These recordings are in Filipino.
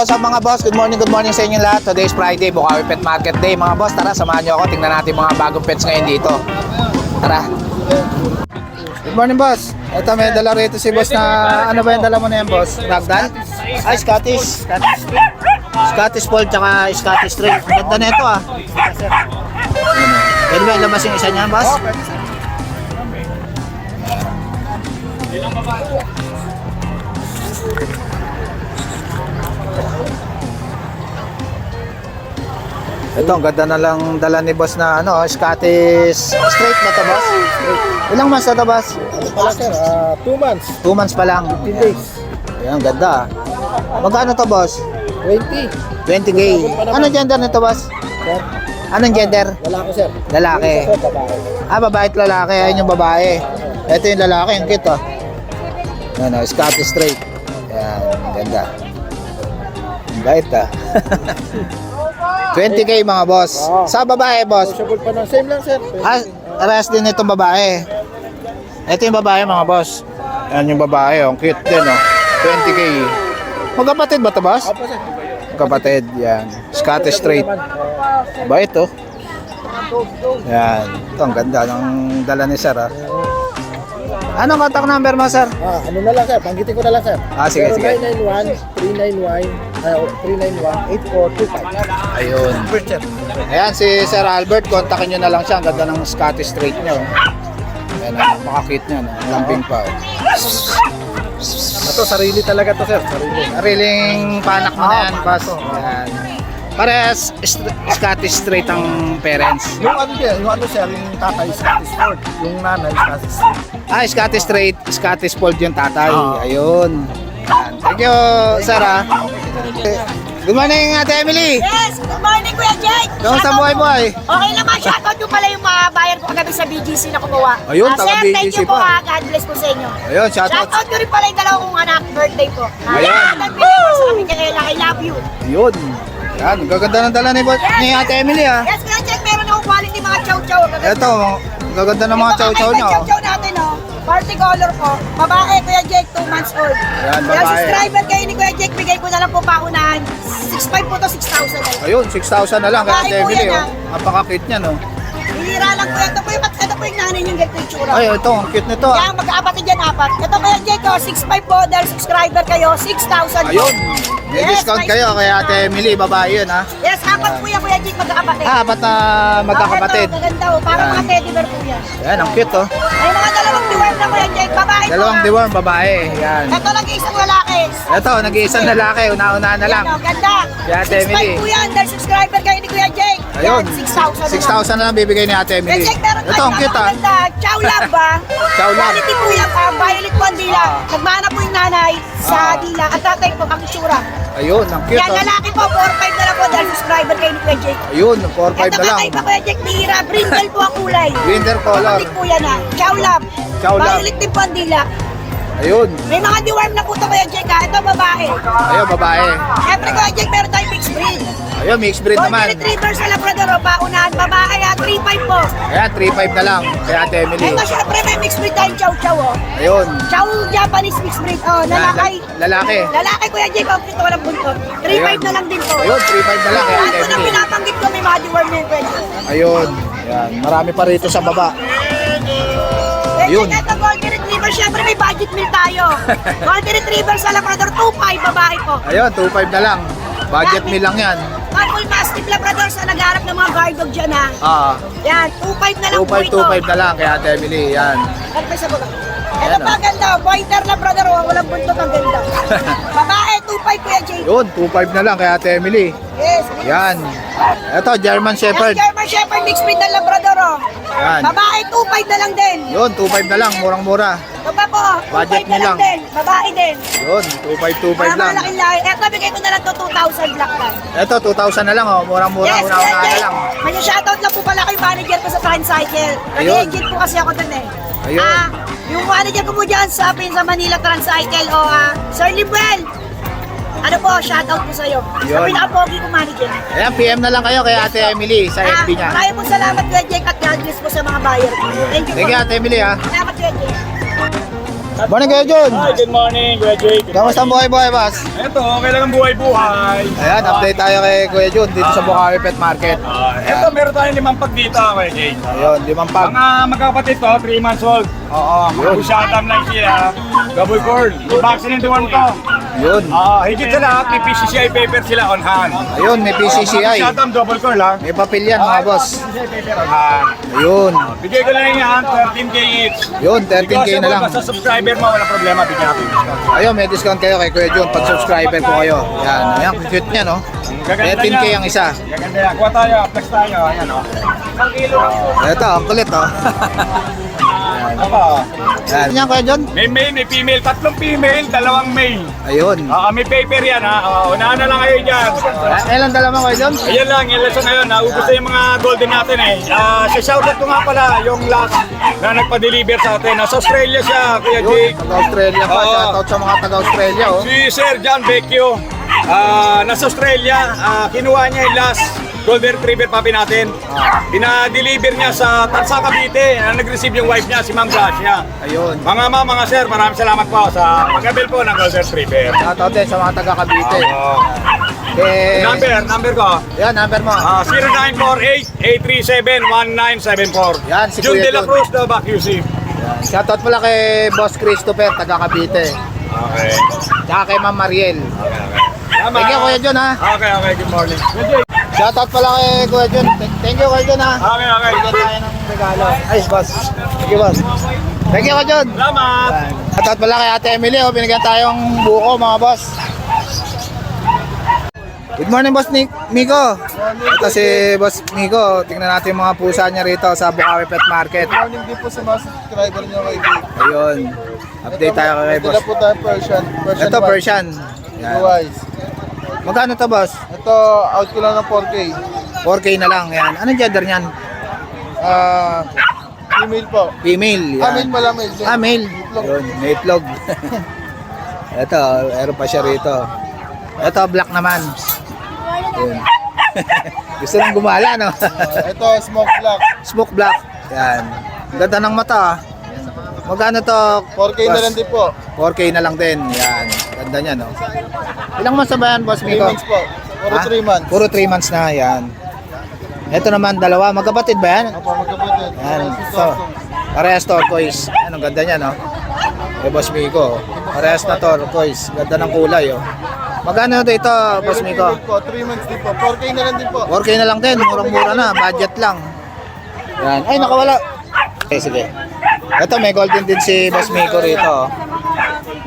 what's up mga boss? Good morning sa inyo lahat. Today is Friday, Bukawi Pet Market Day. Mga boss, tara, samahan nyo ako. Tingnan natin mga bagong pets ngayon dito. Tara. Good morning, boss. Ito, may dala rito si boss na, ano ba yung dala mo na yan, boss? Ragdoll? Ay, Scottish. Scottish Fold, tsaka Scottish Straight. Ganda na ito, ah. Pwede ba ilabas yung isa niyan, boss? Ito, ang ganda na lang dala ni boss na ano, Scottish Straight na to, boss? Ilang months na to, boss? Wala sir, 2 months, 2 months pa lang. 15 days, Ayan, ganda. Magkano to, boss? 20. 20K. Anong gender nito, boss? Sir, Anong gender? wala ko sir. Lalaki. Sir, babae. Ah, babae at lalaki. Ayun yung babae. Ito yung lalaki. Ang cute, oh. Ano, Scottish Straight. Ayan, ganda. Ang bait, ah. 20K mga boss. Sa babae, boss. Possible pa na. Same lang sir. Ah, rest din itong babae. Ito yung babae mga boss. Yan yung babae, oh. Ang cute din, oh. 20K. Magkapatid ba ito, boss? Opo sir. Kapatid, yan. Scottish Straight. Bait, oh. Yan. Ito, ang ganda ng dala ni sir, ah. Anong contact number mo, sir? Ano na lang sir, panggitin ko na lang sir. Sige, sige. 0991-391-8425. Ayun. Ayan, si Sir Albert. Kontakin nyo na lang siya. Ang ganda ng Scottish Straight nyo. Ayan, napaka-cute nyo. Lambing pa, oh. Ito, sarili talaga to sir. Sarili. Sariling panak mo na yan, boss. Ayan. Parehas Scottish Straight ang parents. Yung ano sir, yung tatay Scottish Fold. Yung nanay Scottish Fold. Ah, Scottish Straight, Scottish Fold yung tatay. Ayun. Ayan. Thank you, sir, ah. Good morning, Ate Emily. Yes, good morning Kuya Jake. Kamusta Shoutout buhay, po. boy? Okay naman, shoutout nyo pala yung mga buyer ko kagabi sa BGC na kumuha. Ayun, Sir, taga thank BGC you po pa. God bless po sa inyo. Ayun, shoutout. Shoutout nyo rin pala yung dalawang kong anak, birthday ko. Ayan. Sa kami kaya I love you. Yun. Yan, gaganda ng dala ni Ate Emily, ah. Yes, Kuya Jake, meron akong quality mga chow-chow. Ito, gaganda ng mga chow-chow nyo. Ito, chow-chow natin, oh. Party color po. Babae, Kuya Jake, 2 months old. Ayan, Kaya babae. subscriber kayo ni Kuya Jake, bigay ko na lang po paunahan. 6.5 po to, 6,000 na lang. Ayun, 6,000 na lang kay Babae Ate po Emily, yan, oh. Napaka-cute niyan, oh. Hihira lang po. Ito po yung nanay niyong ganito yung tsura. Ay, ito, ang cute nito, ah. Kaya mag-aapat dyan apat. Ito Kuya Jake, oh, 6.5 po dahil subscriber kayo, 6,000 po. Ayun, may Yes, discount may kayo kay discount. Ate Emily, babae yun, ha. Yes, apat po yan Kuya Jake mag-aapat eh. Ah, ba't na magkakapatid? Ito, maganda oh, parang Yan. mga teddy bear po yan. Yan, ang cute, oh. May mga dalawang deworm na Kuya Jake, babae po. Dalawang deworm, babae. Yan. Ito lang isang lalaki. Ito, nag-iisang lalaki, una-una na lang. Yan, oh, ganda. Si Ate Emily. 6.5 po yan dahil subscriber kayo ni Kuya Jake. Ayun, Yan, 6,000 na lang. 6,000 na lang bibigay ni Ate Kuya Emily. Jake, meron Ito, ang cute, ah. maganda. Chow lab ba? Chow lab. Quality po yan, violet po ang dila. Nagmana po yung nanay sa Ah. dila. At tatay po ang itsura. Ayun, ang cute, Yan, oh. lalaki po, 4.5 na lang po dahil subscriber kayo ni Kuya Jake. Ayun, 4-5 Ito na lang. kakaiba Kuya Jake, bihira. Brindle po ang kulay. Winter color. Kapatid po yan ha. Chow lab. Chow lab. Violet din po ang dila. Ayun. May mga deworm na po ito Kuya Jake ha. Ito babae. Ayun, babae. Siyempre Kuya Jake, meron tayong mixed breed. Ayun, mixed breed Golden naman. Retriever sa Labrador o paunahan. Babae ha, 3.5 po. Ayan, 3-5 na lang kay Ate Emily. Ito syempre may mixed breed tayong chow chow oh. Ayun. Chow Japanese mixed breed. Oh, lalaki. Lalaki. Lalaki Kuya Jake, oh, ito walang buntot. 3.5 na lang din po. Ayun, 3-5 na lang kay Lahat Ate po nang Emily. pinapanggit ko may mga deworm na yung Kuya Jake. Ayun. Yan, marami pa rito sa baba. Yun. Ito Golden Retriever, syempre may budget meal tayo. Golden Retriever sa Labrador, 2.5 babae po. Ayun, 2-5 na lang. Budget meal lang yan. Full Mastiff Labrador sa nagharap ng mga guard dog dyan ha. Ah, Yan, 2.5 na lang po 2-5, ito. 2-5 na lang kay Ate Emily. Yan. Ano pa sa baba? Ayan, Ito pa ganda, Pointer Labrador, oh, walang buntot ang ganda. Babae, 2.5 Kuya Jake. Yun, 2-5 na lang kay Ate Emily. Yes. Yan. Ito, German Yes, Shepherd. German Shepherd mixed breed ng Labrador oh. Yan. Babae, 2.5 na lang din. Yun, 2-5 na lang. Murang-mura. Ito pa po, Budget 2.5 na niyo lang lang. din. Babae din. Yun, 2-5, 2-5 Para lang. malaking lahi. Eto, bigay ko na lang to 2,000 black band. Ito, 2,000 na lang. Oh. Murang-mura. Yes, Una-una Kuya na Jake. lang. May shoutout lang po pala kay manager ko sa Tricycle. Ayun. Nag-agent po kasi ako dun eh. Ayun. Yung manager ko po dyan sa Manila Tricycle o Sir Libuel. Ano po, shoutout po sa'yo. Sa Ayun. pinaka-pogi ko manager. Ayan, PM na lang kayo kay Ate Emily sa FB niya. Maraming po salamat Kuya Jake at God bless po sa mga buyer ko. Thank you Thank po. you, Ate Emily, ha. Salamat Kuya Jake. Morning Kuya Jun. Hi, good morning, Kuya Jake. Kamusta ang buhay-buhay, boss? Ito, okay lang ang buhay-buhay. Ayan, update tayo kay Kuya Jun dito sa Bukawi Pet Market. Ito, meron tayong 5 pag dito, Kuya Jake. Ayun, 5 pag. Mga magkapatid to, 3 months old. Oo, yun. Usatam lang siya. Gaboy corn. Vaccine in the one to. Yun. Higit sa lahat, may PCCI paper sila on hand. Ayun, may PCCI. Usatam double corn lang. May papel yan, mga boss. PCCI paper on hand. Ayun. Bigay ko lang yan, 13K each. Yun, 13K na lang. Basta subscriber mo, wala problema, bigyan natin discount. Ayun, may discount kayo kay Kuya Jun pag subscriber po kayo. Yan, ayan, cute niya, no? 13K ang isa. Gaganda yan. Kuha tayo, flex tayo. Ayan, o. 1 kilo lang po. Ito, ang kulit, oh. Ako. Yan. Yan, Kuya Jun? May male, may female. 3 female, 2 male. Ayun. May paper yan, ha. Unahan na lang kayo dyan. Ilan dala mo, Kuya Jun? Ayan lang, yan lang sa ngayon. Naubos na yung mga golden natin eh. Sa shoutout ko nga pala, yung last na nagpa-deliver sa atin. Nasa Australia siya, Kuya Jake. Taga-Australia pa. Oo. Shoutout sa mga taga-Australia, oh. Si Sir John Vecchio. Nasa Australia, kinuha niya yung last golden retriever puppy natin. Pina-deliver niya sa Tansa, Cavite. Nag-receive yung wife niya, si Ma'am Gracia. Ayun. Mga ma'am, mga sir, maraming salamat po sa pag-avail po ng golden retriever. Shoutout din sa mga taga-Cavite. Eh, Number ko. yan, number mo. 0948-837-1974. Yan, si June Kuya De La Jun. Cruz, the back QC. Shoutout pala kay Boss Christopher, taga-Cavite. Okay. Tsaka kay Ma'am Mariel. Tama. Thank you, Kuya Jun, ha. Okay, good morning. Shoutout pala kay Kuya Jun. Thank you, Kuya Jun, ha. Okay. Bigyan tayo ng regalo. Ay, boss. Thank you, boss. Thank you, Kuya Jun. Salamat. Shoutout pala kay Ate Emily, oh. Binigyan tayong buko, mga boss. Good morning, Boss Miko. Ito si Boss Miko. Tingnan natin yung mga pusa niya rito sa Bukawi Pet Market. Morning din po sa mga subscriber niyo kay Jake. Ayun. Update tayo kay Dala Boss. po tayo Persian. Ito, Persian. Yan. Blue eyes. Magkano to, boss? Ito, out ko lang ng 4K. 4K na lang. Yan. Anong gender niyan? Female po. Female. Yan. Male pala, male. Male. Itlog. Yun, may itlog. Ito, meron pa siya rito. Ito, black naman. Yun. Gusto nang gumala, no? Ito, smoke black. Smoke black. Yan. Ang ganda ng mata, ah. Magkano to? 4K na lang din po. 4K na lang din. Yan. Ganda niya, no? Ilang months na ba yan, Boss 3 Miko? months po. Puro Ah, 3 months. Puro 3 months na, yan. Ito naman, dalawa. Magkapatid ba yan? Opo, magkapatid. Yan. So, parehas turquoise. Yan, ang ganda niya, no? Kay Boss Miko. Parehas na turquoise. Ganda ng kulay, oh. Magkano dito, Boss Miko? Po, 3 months din po. 4K na lang din po. 4K na lang din. Murang-mura na. Budget lang. Yan. Ay, nakawala. Okay, sige. Ito, may golden din si Boss Miko rito, oh.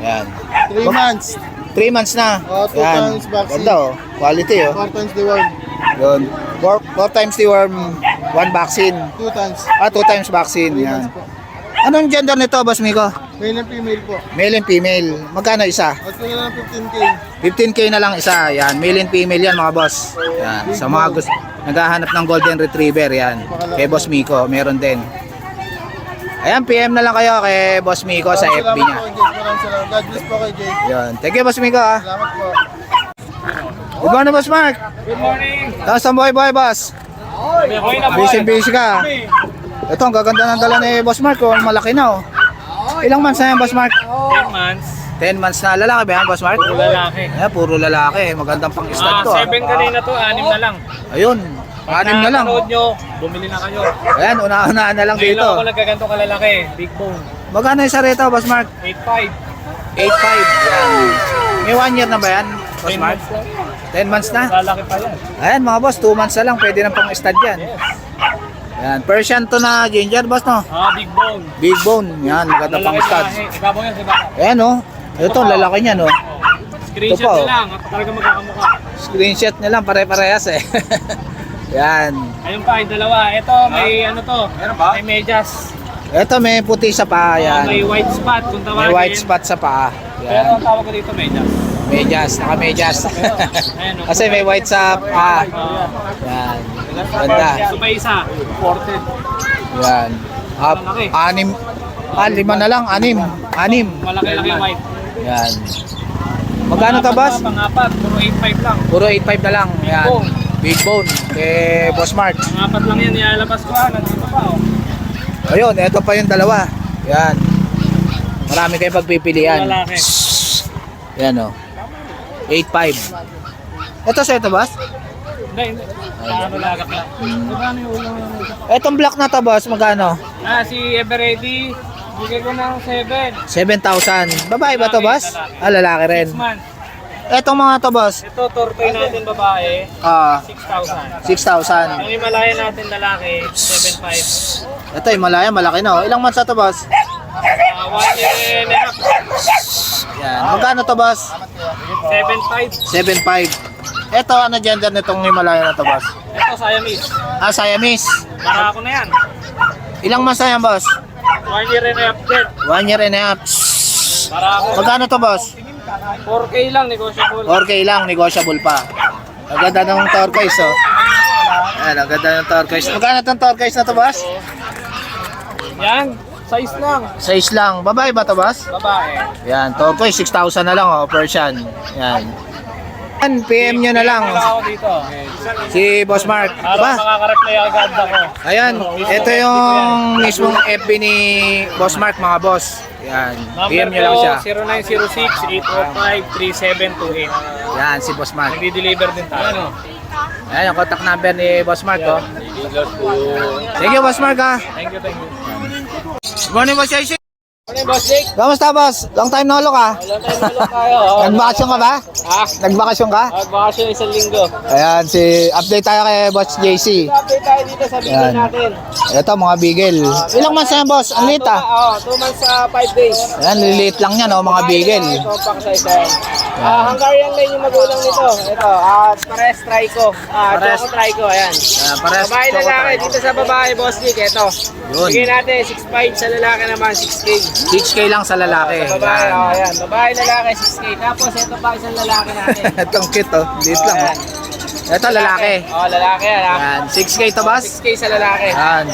Yan. 3 months. 3 months na. Oh, 2 times vaccine. Ganda, oh. Quality, oh. 4 times the worm. Yun. 4 times the worm, 1 vaccine. 2 times. 2 times vaccine. 3 Yan. months po. Anong gender nito, Boss Miko? Male and female po. Male and female. Magkano isa? Out ko na lang 15K. 15K na lang isa. Yan. Male and female yan, mga boss. Yan. Sa mga gusto, naghahanap ng golden retriever, yan. Kay Boss Miko, meron din. Ayan, PM na lang kayo kay Boss Miko sa FB niya. Salamat po, Jake. Maraming salamat. God bless po kay Jake. Yan. Thank you, Boss Miko, ha. Salamat po. Good morning, Boss Mark. Good morning. Tapos ang boy, boss. Busy ka. Ito, ang gaganda ng dala ni Boss Mark. Oh. Malaki na, oh. Ilang months na yan, Boss Mark? 10 months. 10 months na. Lalaki ba yan, Boss Mark? Puro lalaki. Ayan, puro lalaki. Magandang pang-stud to. 7 kanina to, 6 na lang. Ayun, 6 na lang. Pagka-nanood nyo, bumili na kayo. Ayan, una-unahan na lang Ngayon dito. lang ako nagkaganto kalalaki, big bone. Magkano isa rito, Boss Mark? 8.5. 8.5. Yan. May 1 year na ba yan, Boss 10 Mark? months lang. 10 months na? Lalaki pa yan. Ayan, mga boss, 2 months na lang. Pwede na pang-stud yan. Yan, Persian to na ginger, boss, no? Big bone. Big bone. Yan, maganda Lalaki pang-stud. lahi. Ibabaw yan, diba? Ayan, oh. Ito, lalaki niya, no? Screenshot Ito pa, na oh. lang, at talaga magkakamukha. Screenshot na lang, pare-parehas, eh. Yan. Ayun pa, yung dalawa. Ito, may ano to, may medyas. Ito, may puti sa paa, yan. May white spot kung tawagin. May white spot sa paa. Pero ang Yan. tawag ko dito, medyas. Medyas, naka-medyas. Ayan, oh. Kasi may white sa paa. Yan. Ganda. So may isa, ported. Yan. Malaki. 5 na lang, 6. 6. Malaki-laki yung white. Yan. Magkano ka, boss? Pang-apat, puro 8.5 lang. Puro 8.5 na lang. Yan. bone. Big bone. Kay Boss Mark. Pang-apat lang yan, nilalabas ko. Nandito pa, oh. Ayun, eto pa yung dalawa. Yan. Marami kayong pagpipilian. Lalaki. Yan o. 8.5. Ito sa ito, boss? Hindi. Ano lagak lang. Magkano yung ulo mo? Itong black na to, boss, magkano? Si Everready, bigay ko ng 7. 7,000. Babae ba to, boss? Ah, lalaki rin. 6 months. Etong mga to, boss? Ito, tortoy natin babae, 6,000. 6,000. Yung Himalaya natin lalaki, 7,500. Ito, Himalaya, malaki na. Ilang months na to, boss? 1 year and a half, Yan. Magkano to, boss? 7,500. 7.5. Ito, ano gender nitong Himalaya na to, boss? Ito, Siamese. Ah, Siamese. Marako na yan. Ilang months na yan, boss? 1 year and a half din. 1 year and a half. Marako. Magkano to, boss? 4K lang, negotiable. 4K lang, negotiable pa. Ang ganda ng turquoise, oh. Ayan, ang ganda ng turquoise. Magkano tong turquoise na to, boss? Yan, size lang. Size lang. Babae ba to, boss? Babae. Yan, turquoise, 6,000 na lang, oh, Persian. Yan. Yan, PM nyo na lang. Wala ako dito. Si Boss Mark. Para Ba? makaka-reply agad ako. Ayan, ito yung mismong FB ni Boss Mark, mga boss. Yan, PM Number nyo lang ko, siya. 0906-805-3728. Yan, si Boss Mark. Nagdi-deliver din tayo. Ayan, yung contact number ni Boss Mark, oh. Thank you, Boss Mark, ha. Thank you, thank you. Good morning, Boss Jason. Morning, Boss Jake. Kamusta, boss? Long time no look, ha. Wala tayo malok tayo. Nagbakasyon ka ba? Ah, Nagbakasyon ka? magbakasyon isang linggo. Ayan, update tayo kay Boss JC. Update tayo dito sa video Yan. natin. Ito, mga bigel. Ilang months na yan, boss? Ang liit, ha. 2 months sa 5 days. Ayan, liliit lang yan, oh, mga bigel. Compact size yan. Hungarian line yung magulang nito. Ito, pares trico. Pares. Choco trico, ayan. Pares. Babae lalaki, dito sa babae, Boss Jake, ito. Yun. Bigay natin 6.5, sa lalaki naman 6K. 6K lang sa lalaki. Sa babae, Yan. ayan. Babae lalaki 6K. Tapos ito pa isang lalaki natin. Itong cute, oh. Liit lang, Ayan. oh. Ito, lalaki. Lalaki yan, ha. Yan, 6K to, boss? 6K sa lalaki. Yan.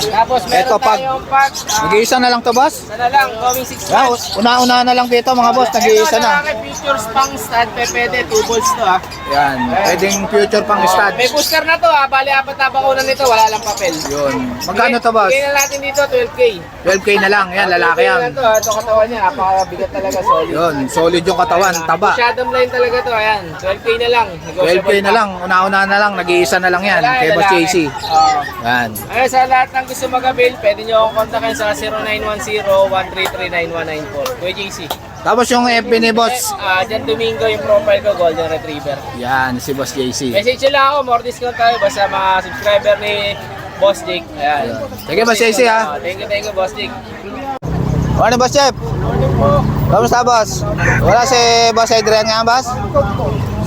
Tapos meron Ito, pag- tayong pack. Nag-iisa na lang to, boss? Sana lang, going 6 Yan, months. una-una na lang dito, mga boss. Nag-iisa Ito, na. lalaki, features pang stud, pwede, 2 balls to, ha. Yan, pwedeng future pang stud. May booster na to, ha. Bali, 4 na bakunan nito, wala lang papel. Yun. Magkano to, boss? Bigyan na natin dito, 12K. 12K na lang. Yan, lalaki yan. Ito, ito katawan niya, napakabigat talaga, solid. Yun, solid yung katawan, taba. Shadow line talaga to, ayan. 12K na lang. 12K na lang, una-una na lang, nag-iisa na lang yan, kay Boss JC. Yan. Ayun, sa lahat ng gusto mag-avail, pwede nyo akong kontakin sa 0910-133-9194. Kuya JC. Tapos yung FB ni Boss, Jan Domingo yung profile ko, Golden Retriever. yan, si Boss JC. Message nyo lang ako, more discount tayo basta mga subscriber ni Boss Jake. Ayan. Sige, Boss JC, ha. Thank you, Boss Jake. Ano, Boss Jeff? Kamusta, Boss? Wala si Boss Adrian nga, Boss?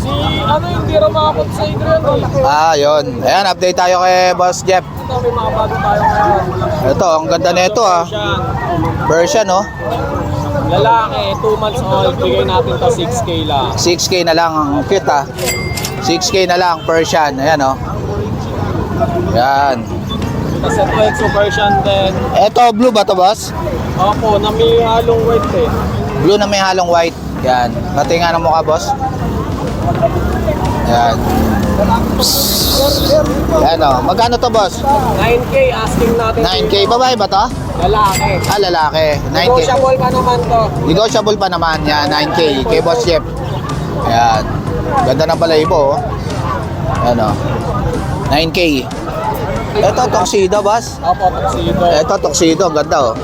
Hindi rin makakot sa Adrian. Ah, yun. Ayan, update tayo kay Boss Jeff. Ito, may mga bago tayo ngayon. Ito, ang ganda na ito, ha. Version, no? Lalaki, 2 months old, bigay natin to 6K lang. 6K na lang, ang cute, ha. 6K na lang, Persian. Ayan, no? Yan. Tapos ito, exo version din. Ito, blue ba to, Boss? Opo, na may halong white eh. Blue na may halong white. Yan. Pati nga ng mukha, boss. Yan. Yan, o. Magkano to, boss? 9K, asking natin. 9K. Babae ba to? Lalaki. Ah, lalaki. 9K. Negotiable pa naman to. Negotiable pa naman. Yan, 9K. Kay Boss Jeff. Yan. Ganda ng balayibo, oh. Yan, o. 9K. Ito, tuxedo, boss. Opo, tuxedo. Ito, tuxedo. Ang ganda, oh.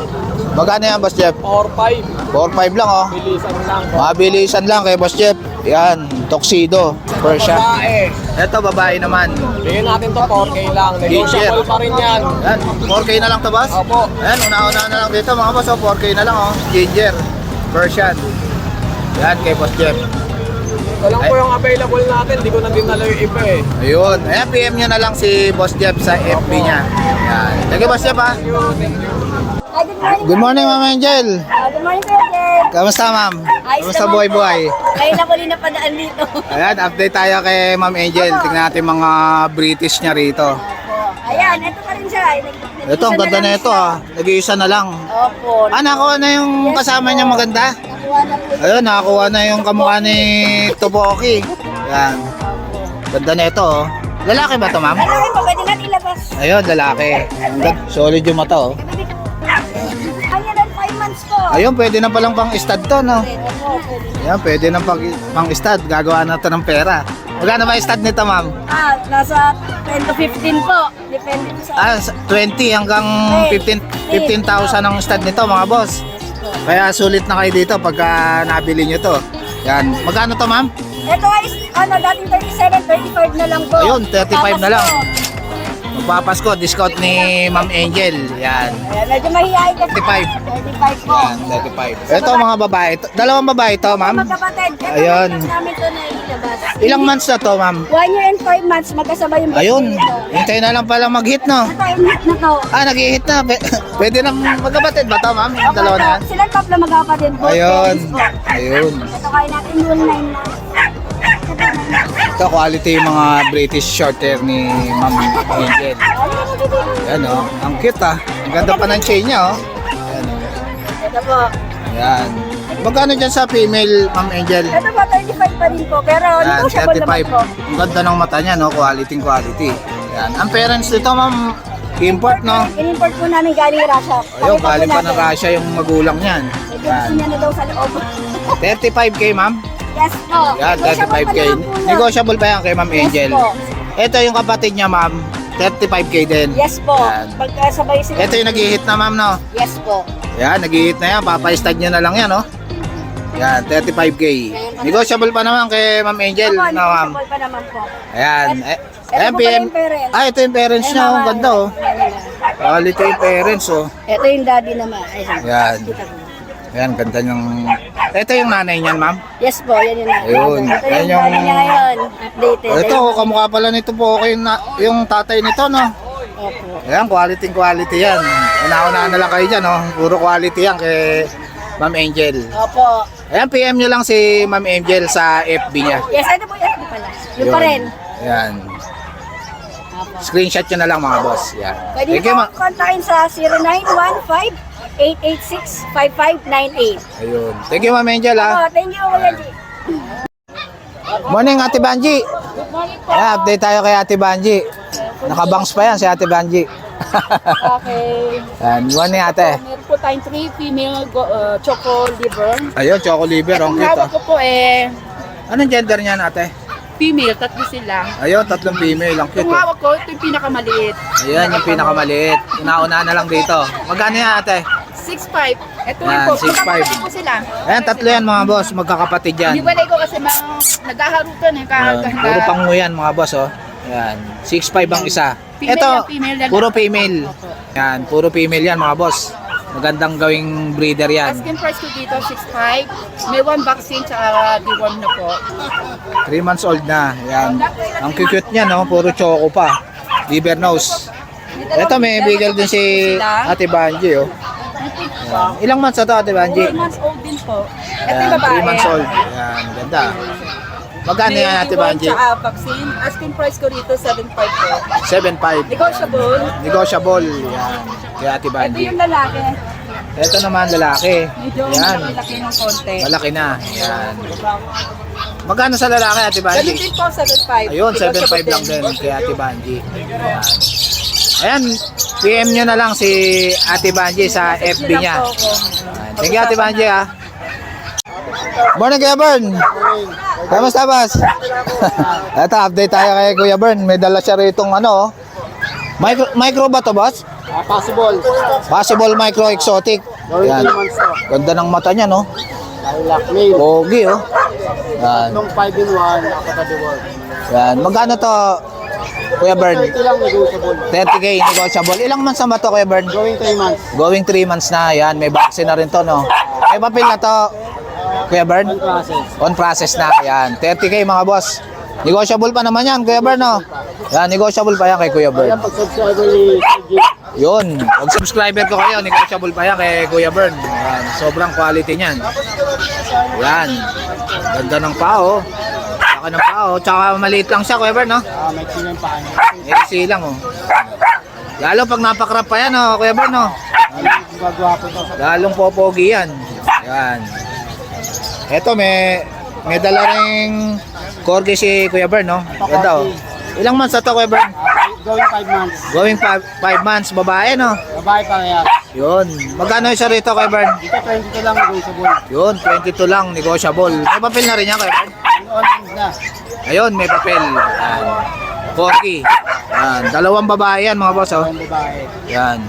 Magkano yan, Boss Jeff? 4-5. 4-5 lang, oh. Bilisan lang. Mabilisan lang kay Boss Jeff. Yan, tuxedo. Persian. Babae. Ito, babae naman. Bigyan natin to 4K lang. Negotiable pa rin yan. Yan, 4K na lang to, boss? Opo. Ayan, una-una na lang dito, mga boss. Oh, 4K na lang, oh. Ginger. Persian. Yan, kay Boss Jeff. Ito lang po yung available natin. Di ko na dinala yung iba eh. Ayun. Ayan, PM nyo na lang si Boss Jeff sa FB niya. Yan. Thank you, Boss Jeff, ha. Ay, good morning. Good morning, Ma'am Angel. Good morning, Kuya Jeff. Kamusta, ma'am? Ayos Kamusta naman buhay-buhay? po. Ngayon na huli na padaan dito. Ayan, update tayo kay Ma'am Angel. Tingnan natin mga British niya rito. Ayan, ito pa rin siya. Ito, ang ganda na ito, ah. Nag-iisa na lang. Opo. Ah, nakuha na yung kasama niya maganda? Nakuha na po. Ayun, nakakuha na yung kamukha ni Topoki. Yan. Ganda na ito, oh. Lalaki ba to, ma'am? Lalaki po, pwede natin ilabas. Ayun, lalaki. Solid yung mata, oh. Ayan, 5 months French po. Ayun, pwede na palang pang stud to, no? Opo, pwede. Yan, pwede na pang stud. Gagawa na to ng pera. Magkano ba stud nito, ma'am? Nasa 10 to 15 po. Depende po sa... 20 hanggang 15,000 ang stud nito, mga boss. Kaya sulit na kayo dito pagka nabili nyo to. Yan. Magkano to, ma'am? Ito ay, dating 37, 35 na lang po. Ayun, 35 na lang. Tapos po, Magpapasko, discount ni Ma'am Angel. Yan. ayan, medyo mahihayin kasi. 35. 35 po. Yan, 35. Ito mga babae. Dalawang babae to, ma'am. Magkapatid. Ito Ayun. namin ito na ilabas. Ilang months na to, ma'am? 1 year and 5 months, magkasabay yung Ayun. birthday nito. Hintay na lang pala mag-hit, no? Ito yung hit na to. Nag-hit na. Pwede na magkapatid ba to, ma'am? Yung dalawa na yan? Silang tatlo magkapatid po. Ayun. Parents po. Ayun. Ito kaya natin yung 9 na. Ito, quality yung mga British short hair ni Ma'am Angel. Yan, oh. Ang cute, ah. Ang ganda pa ng chain niya, oh. Yan, oh. Ito po. Yan. Magkano dyan sa female, Ma'am Angel? Ito po, 35 pa rin po. Pero Yan, negotiable naman 35. po. Ang ganda ng mata niya, no? Quality. Yan. Ang parents nito, Ma'am, import, no? In-import po namin galing Russia. Ayun, Pakita po galing pa natin. ng Russia yung magulang niyan. Medyo gusto Yan. niya na daw sa loob. 35K, Ma'am? Yes po. Yan, Negotiable pa 35K. naman po yun. Negotiable pa yan kay Ma'am Yes Angel. po. Ito yung kapatid niya, Ma'am. 35K din. Yes po. Yan. Pagkasabay sila. Ito yung nag-hit na, Ma'am, no? Yes po. Yan, nag-hit na yan. Papa-stud niya na lang yan, no? Yan, 35K. Negotiable pa naman kay Ma'am Angel, Opo, no, Ma'am? negotiable pa naman po. Ayan. Ayan, po pala PM. yung parents. Ito yung parents niya. Ang ganda, oh. Quality yung parents, oh. Ito yung daddy naman. Ayun. Yan. Kita ko. Ayan, ganda yung... Ito yung nanay niyan, Ma'am. Yes po, yan yun. Ayun. Ito Yan yung yung- daddy niya ngayon. Updated. Ito, kamukha pala nito po yung tatay nito, no? Opo. Ayan, quality yan. Una-una na lang kayo dyan, no? Puro quality yan kay Ma'am Angel. Opo. Ayan, PM nyo lang si Ma'am Angel sa FB niya. Yes, ito po yan pala. Yung pa Yun. rin. Ayan. Opo. Screenshot nyo na lang mga boss. Yan. Pwede Thank you, mo ma. kontakin sa 0915-886-5598. Ayun. Thank you, Ma'am Angel, ha. Oh, thank you, Kuya G. Morning, Ate Banji. Good morning po. Ayan, update tayo kay Ate Banji. Nakabangs pa yan si Ate Banji. Okay. Ayan, morning, Ate. Meron po tayong 3 female choco liver. Ayun, choco liver. Ang Ang cute, hawak ko po Anong gender niyan, Ate? female, tatlo sila. Ayun, 3 female. Ang cute, Yung oh. hawak ko, ito yung pinakamaliit. Ayan, yung pinakamaliit. Una-una na lang dito. Magkano yan, Ate? 6'5". Ito Yan, rin po, 6'5". magkakapatid po sila. Ayan, 3 yan, mga boss. Magkakapatid yan. Hiwalay ko kasi naghaharutan Ayan, puro pangu yan, mga boss, oh. Ayan, 6'5 ang isa. Female Ito, yan, female yan. puro female. Opo. Yan, puro female yan, mga boss. Magandang gawing breeder yan. Asking price ko dito, 6'5". May 1 vaccine, tsaka deworm na po. 3 months old na. Yan. Ang cute niya, no? Puro choco pa. Liver nose. Ito, may bigel din si Ate Banji, oh. Yan. Ilang months na to, Ate Banji? 4 months old din po. Ito Yan, yung babae. 3 months old. Yan, ganda. Magkano May yan, Ate deworm, Banji? tsaka vaccine. Asking price ko dito, 7'5 po. 7.5. Negotiable. Negotiable. Yan. Kaya Ate Ito Banji. yung lalaki. Ito naman, lalaki. Medyo Yan. malaki ng konti. Malaki na. Yan. Magkano sa lalaki, Ate Ganun Banji? din po, 7'5". Ayun, 7.5 Negotiable lang din kay Ate Banji. Ayan. Ayan, PM nyo na lang si Ate Banji sa FB niya. Ayan. Thank you, Ate Banji, ha. Morning, Kuya Bern. Kamusta, boss? Ito, update tayo kay Kuya Bern. May dala siya ritong ano, oh. Micro ba to, boss? Possible. Possible micro exotic. Ayan. Ganda ng mata niya, no? Lilac male. Pogi, oh. Ayan. Itong 5-in-1, nakaka-deworm. Ayan. Magkano to, Kuya Bern? 30 lang negotiable. 30K, negotiable. Ilang months na ba to, Kuya Bern? Going 3 months. Going 3 months na. Yan, may vaccine na rin to, no? May papel na to, Kuya Bern? On process. On process na. Yan, 30K mga boss. Negotiable pa naman yan, Kuya Bern, no? Yan, negotiable pa yan kay Kuya Bern. Ayan, pag-subscriber ni G. Yun, pag subscriber ko kayo, negotiable pa yan kay Kuya Bern. Yan, sobrang quality niyan. Yan, ganda ng pao. Saka ng pao. Tsaka maliit lang siya, Kuya Bern, no? May silang paan. Easy lang, oh. Lalo pag napakrap pa yan, oh, Kuya Bern, no? Gagwapo to. Lalong popogi yan. Yan. Ito, may dala ring corgi si Kuya Bern, no? Ganda, oh. Ilang months na to, Kuya Bern? going 5 months. Going 5 months, babae, no? Babae pa kaya. Yun. Magkano isa rito, Kuya Bern? Dito 22 lang negotiable. Yun, 22 lang, negotiable. May papel na rin yan, Kuya Bern? On na. Ayun, may papel. Yan. Corgi. Yan. Dalawang babae yan, mga boss, oh. Ang babae. Yan.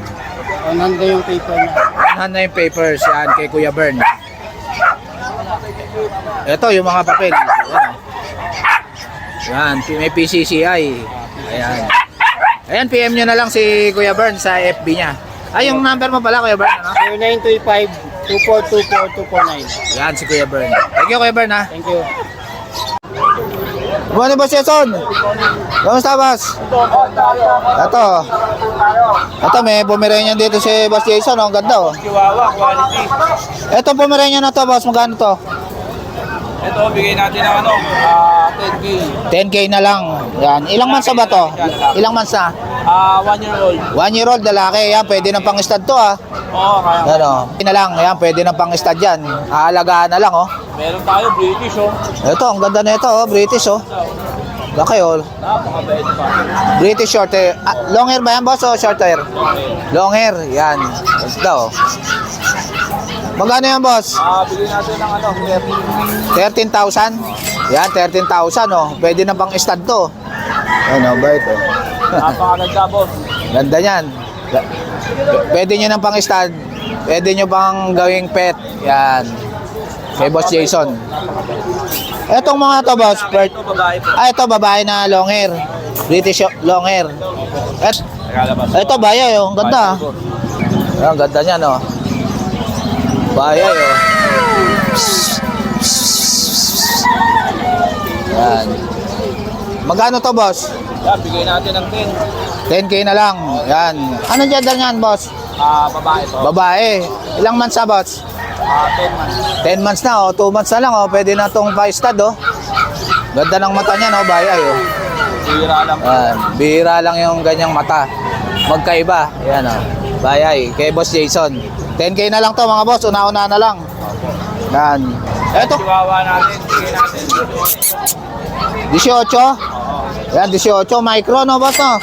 Onan na yung paper na. Yan na yung papers, yan, kay Kuya Bern. Ito, yung mga papel. Yan. Yan, may PCCI. Ayan. Ayan, PM nyo na lang si Kuya Bern sa FB niya. Ay, yung number mo pala, Kuya Bern, ano? 0935-2424249. Yan, si Kuya Bern. Thank you, Kuya Bern, ha? Thank you. Morning, Boss Jason. Kamusta, Boss? Ito, may Pomeranian dito si Boss Jason. Ang ganda, oh. Chihuahua, quality. Ito, Pomeranian na to, Boss. Magkano to? Ito, bigay natin ng 10K. 10K na lang. Yan. Ilang months na ba to? Ilang months na? 1 year old. 1 year old, lalaki. Yan, pwede na pang-stud to, ha? Oo, kaya. Yan, oh. Pwede na lang. Yan, pwede na pang-stud yan. Aalagaan na lang, oh. Meron tayo, British, oh. Ito, ang ganda na ito, oh. British, oh. Laki, oh. Napakabait pa. British short hair. Long hair ba yan, boss, o short hair? Long hair. Yan. Ganda, oh. Magkano yan, boss? Bigay natin ng 13,000? Yan, 13,000, oh. Pwede na pang-stud to. Ano ba ito? napakaganda, boss. Ganda niyan. Pwede nyo nang pang-stud. Pwede nyo pang gawing pet. Yan. Kay Boss Jason. Etong mga to, boss. Ito, babae po. Ito, babae na long hair. British long hair. Ito, bayay, oh. Ang ganda, ah. Ang ganda niyan, oh. Bayay, oh. Yan. Magkano to, boss? Yan, bigay natin ng 10. 10K na lang. Yan. Ano gender niyan, boss? Babae po. Babae. Ilang months na, boss? 10 months. 10 months na, oh. 2 months na lang, oh. Pwede na itong pa-stud, oh. Ganda ng mata niya, no? Bayay, oh. Bira lang. Yan. Bihira lang yung ganyang mata. Magkaiba. Yan, oh. Bayay. Kay Boss Jason. 10K na lang to, mga boss. Una-una na lang. Yan. Eto, Chihuahua natin, bigay natin. 18. Yan, 18. Micro, no, boss, no?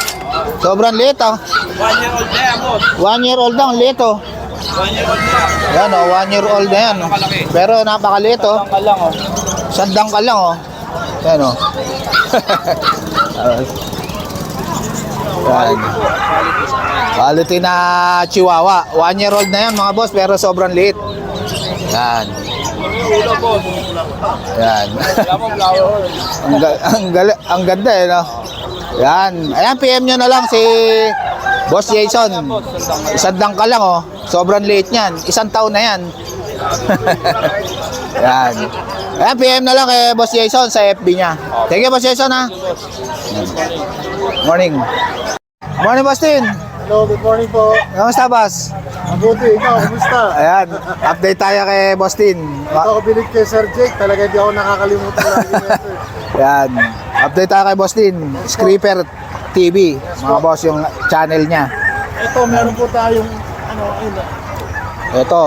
Sobrang liit, oh. 1 year old na yan, boss. 1 year old lang, liit, oh. 1 year old na yan. Yan, oh. 1 year old na yan. Pero napakaliit, oh. Ang lang, oh. Sandang ka lang, oh. Yan, oh. Yan. Quality na Chihuahua. 1 year old na yan, mga boss, pero sobrang liit. Yan. Ulo, boss. Yan. Wala mo flower. ang ganda, eh, no? Yan. Ayan, PM nyo na lang si Boss Jason. Sandang ka lang, oh. Sobrang liit niyan. 1 taon na yan. Yan. Ayan, PM na lang kay Boss Jason sa FB niya. Thank you, Boss Jason, ha. Morning. Morning, Boss Tin. Hello, good morning po. Kamusta, Boss? Mabuti, ikaw, kumusta? Ayan, update tayo kay Boss Tin. Ito ako bilig kay Sir Jake, talaga di ako nakakalimutan lagi nito. Ayan, update tayo kay Boss Tin. Screeper TV, mga boss, yung channel niya. Ito, meron po tayong, ayun. Ito,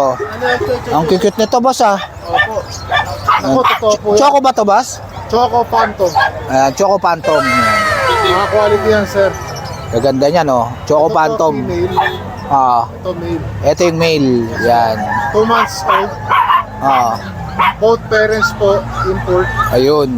ang cute nito, boss, ah. Opo. Ako, totoo po yan. Choco ba to, boss? Choco Phantom. Ayan, Choco Phantom. Mga quality yan, sir. Kaganda niya, no? Choco Ito po, Phantom. female. Ah, Ito, male. ito yung male. Yan. 2 months old. Ah, Both parents po, import. ayun.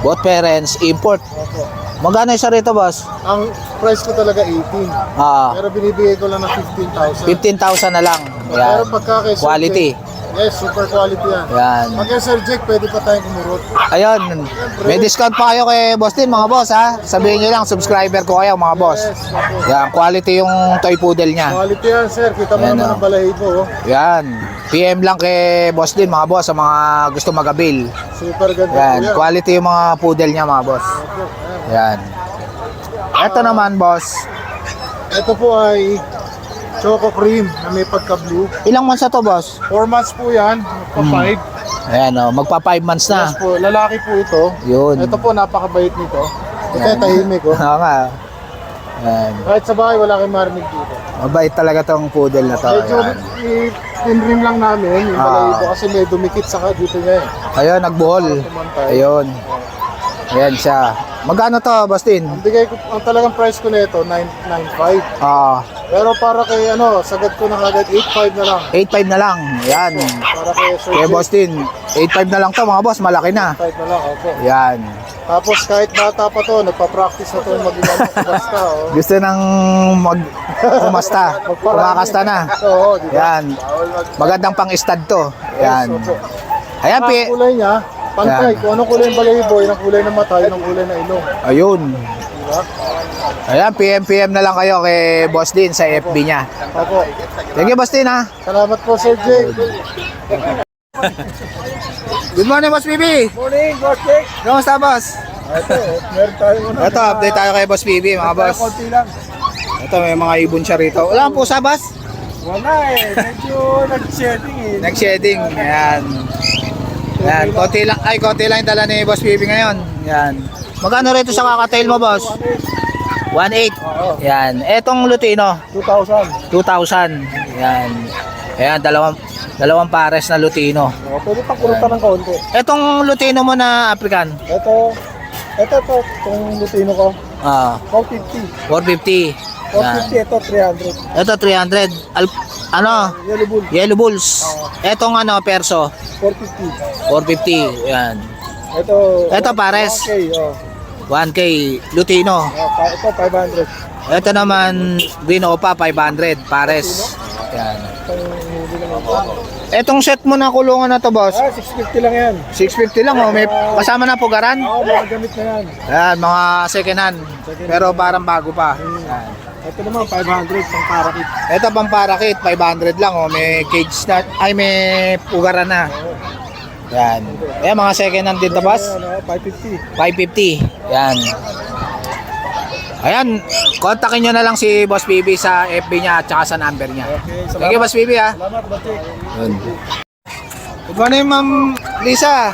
Both parents, import. Opo. Magkano isa rito, boss? Ang price ko talaga 18. Ah, Pero binibigay ko lang ng 15,000. 15,000 na lang. Pero Yan. pagka kay Sir Quality. Jake, yes, super quality yan. Yan. Pag kay Sir Jake, pwede pa tayong kumurot. Ayun. May discount pa kayo kay Boss Tin, mga boss, ha? Sabihin nyo lang, subscriber ko kayo, mga boss. Yes, opo. Yan, quality yung toy poodle niya. Quality yan, sir. Kita mo Yan, naman oh. ang balahibo. Oh. Yan. PM lang kay Boss Tin, mga boss, sa mga gusto mag-avail. Super ganda Yan, po yan. quality yung mga poodle niya, mga boss. Opo, yan. Yan. Ito naman, boss. Ito po ay Choco Cream na may pagka-blue. Ilang months na to, boss? 4 months po yan. Pa-5. Ayan, oh, magpa 5 months na. Yes po. Lalaki po ito. Yun. Ito po, napakabait nito. Ito ay tahimik. Oh. Oo nga. Ayan. Kahit sa bahay, wala kayong marinig dito. Mabait talaga tong poodle na to. Medyo Ayan. i-trim lang namin yung Ah. balahibo kasi may dumikit sa dito niya eh. Ayun, nagbuhol. Ayun. Ayan siya. Magkano to, Bastin? Bigay ko, ang talagang price ko nito, 995. Ah, Pero para kay sagad ko na agad 85 na lang. 8.5 na lang. Yan. Para kay Sir Kaya Jake, Bastin, 8.5 na lang to mga boss, malaki na. 5 na lang, opo. Yan. Tapos kahit bata pa to, nagpa-practice na to maging basta, oh. Gusto nang kumasta. Kumakasta na. Oo, di ba? Yan. Magandang pang-stud to. Yan. Yes, opo. Ayan, Ang kulay niya, pantay. Yan. Kung anong kulay ng balahibo, yun ang kulay ng mata, yun ang kulay ng ilong. Ayun. Diba? Ayan, PM na lang kayo kay Boss Din sa FB niya. Opo. Thank you, Boss Din, ha. Salamat po, Sir Jake. Good morning, Boss BB. Morning, Boss Jake. Kamusta, Boss? Ito, meron tayo muna. Ito, update tayo kay Boss BB, mga boss. Konti lang. Ito, may mga ibon siya rito. Wala po sa boss? Wala eh. Medyo nag-shedding eh. Next shedding. Ayan. Ayan, konti lang yung dala ni Boss BB ngayon. Ayan. Magkano rito sa kakatail mo, boss? 1.8. Ayan. Etong Lutino, 2,000. 2,000. Ayan. Ayan, dalawang pares na Lutino. Pwede pang kurutan ng kaunti. Etong Lutino mo na African? Ito, itong lutino ko. Ah, 450. 450. Ayan. 450, ito 300. Ito 300. Yellow bull, Yellow Bulls. Etong Perso, 450. 450. Ayan. Ito pares. Okay, oh. 1K Lutino. Ito 500. Ito naman Green Opa 500 pares. Ayan. Hindi naman po. Etong set mo na kulungan na to, boss. 650 lang yan. 650 lang, oh. May kasama na pugaran. Mga gamit na yan. Ayan, mga second hand. Pero parang bago pa. Ayan. Ito naman 500 pang parakit. Ito pang parakit 500 lang, oh. May cage na, may pugaran na. Ayan. Ayan, mga second hand din to, boss. 550. 550. Yan. Ayan, kontakin nyo na lang si Boss BB sa FB niya at saka sa number niya. Okay, Thank you, Boss BB, ha. Salamat, Batik. Good morning, Ma'am Lisa.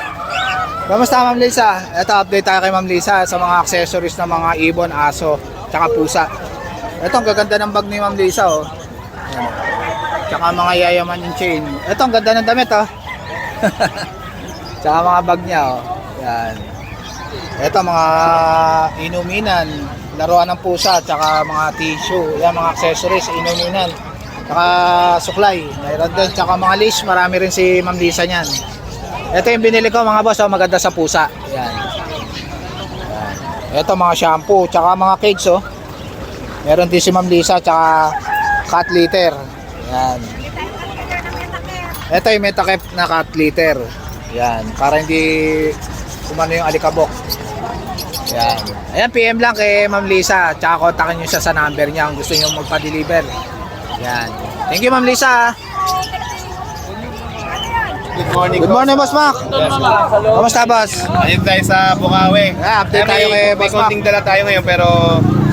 Kamusta, Ma'am Lisa? Ito, update tayo kay Ma'am Lisa sa mga accessories ng mga ibon, aso, tsaka pusa. Ito, ang gaganda ng bag ni Ma'am Lisa, oh. Ayan. Tsaka mga yayaman yung chain. Ito, ang ganda ng damit, oh. Tsaka mga bag niya, oh. Yan. Ito, mga inuminan, laruan ng pusa, tsaka mga tissue, yan, mga accessories, inuminan, tsaka suklay, mayroon din, tsaka mga leash, marami rin si Ma'am Lisa niyan. Ito yung binili ko, mga boss, oh, maganda sa pusa. Yan. Yan. Ito, mga shampoo, tsaka mga cakes, oh. Meron din si Ma'am Lisa, tsaka cat litter. Yan. Ito yung Metakep na cat litter. Yan, para hindi umano yung alikabok. Yan. Ayan, PM lang kay Ma'am Lisa. Tsaka kontakin nyo siya sa number niya kung gusto nyo magpa-deliver. Yan. Thank you, Ma'am Lisa. Good morning. Good morning, Boss Mac. Kamusta, boss? Ayun tayo sa Bukawi. Update tayo kay May Boss Mac. konting dala tayo ngayon pero